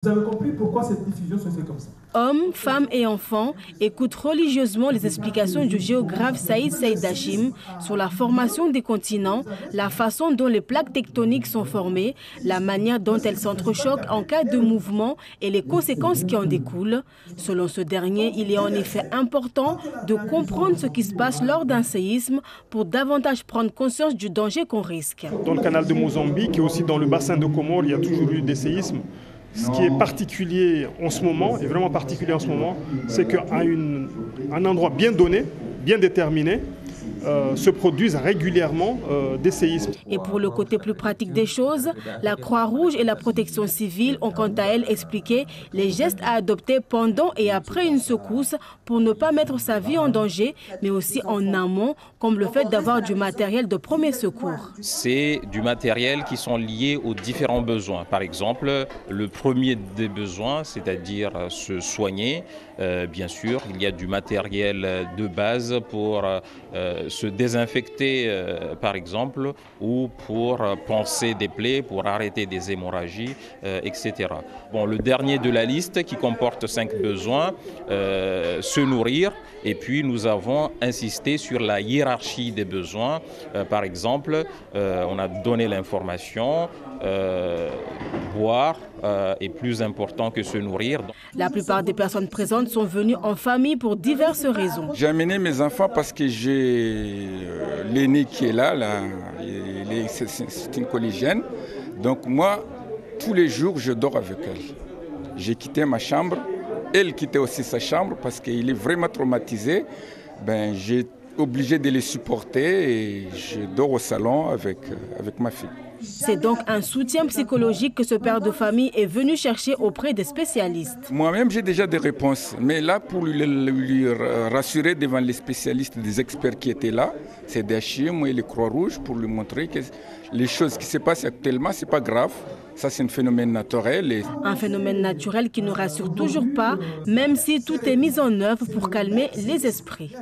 Vous avez compris pourquoi cette diffusion se fait comme ça. Hommes, femmes et enfants écoutent religieusement les explications du géographe Saïd Hachim sur la formation des continents, la façon dont les plaques tectoniques sont formées, la manière dont elles s'entrechoquent en cas de mouvement et les conséquences qui en découlent. Selon ce dernier, il est en effet important de comprendre ce qui se passe lors d'un séisme pour davantage prendre conscience du danger qu'on risque. Dans le canal de Mozambique et aussi dans le bassin de Comores, il y a toujours eu des séismes. Ce qui est particulier en ce moment, et vraiment particulier en ce moment, c'est qu'à un endroit bien donné, bien déterminé, se produisent régulièrement des séismes. Et pour le côté plus pratique des choses, la Croix-Rouge et la protection civile ont quant à elles expliqué les gestes à adopter pendant et après une secousse pour ne pas mettre sa vie en danger, mais aussi en amont, comme le fait d'avoir du matériel de premier secours. C'est du matériel qui sont liés aux différents besoins. Par exemple, le premier des besoins, c'est-à-dire se soigner. Bien sûr, il y a du matériel de base pour se désinfecter, par exemple, ou pour panser des plaies, pour arrêter des hémorragies, etc. Bon, le dernier de la liste, qui comporte 5 besoins, se nourrir. Et puis, nous avons insisté sur la hiérarchie des besoins. Par exemple, on a donné l'information, boire est plus important que se nourrir. La plupart des personnes présentes sont venues en famille pour diverses raisons. J'ai amené mes enfants parce que j'ai l'aîné qui est là, c'est une collégienne. Donc moi, tous les jours, je dors avec elle. J'ai quitté ma chambre, elle quittait aussi sa chambre parce qu'il est vraiment traumatisé. J'ai obligé de les supporter et je dors au salon avec ma fille. C'est donc un soutien psychologique que ce père de famille est venu chercher auprès des spécialistes. Moi-même, j'ai déjà des réponses. Mais là, pour lui rassurer devant les spécialistes, des experts qui étaient là, c'est Hachim et les Croix-Rouges, pour lui montrer que les choses qui se passent actuellement, ce n'est pas grave. Ça, c'est un phénomène naturel. Un phénomène naturel qui ne rassure toujours pas, même si tout est mis en œuvre pour calmer les esprits.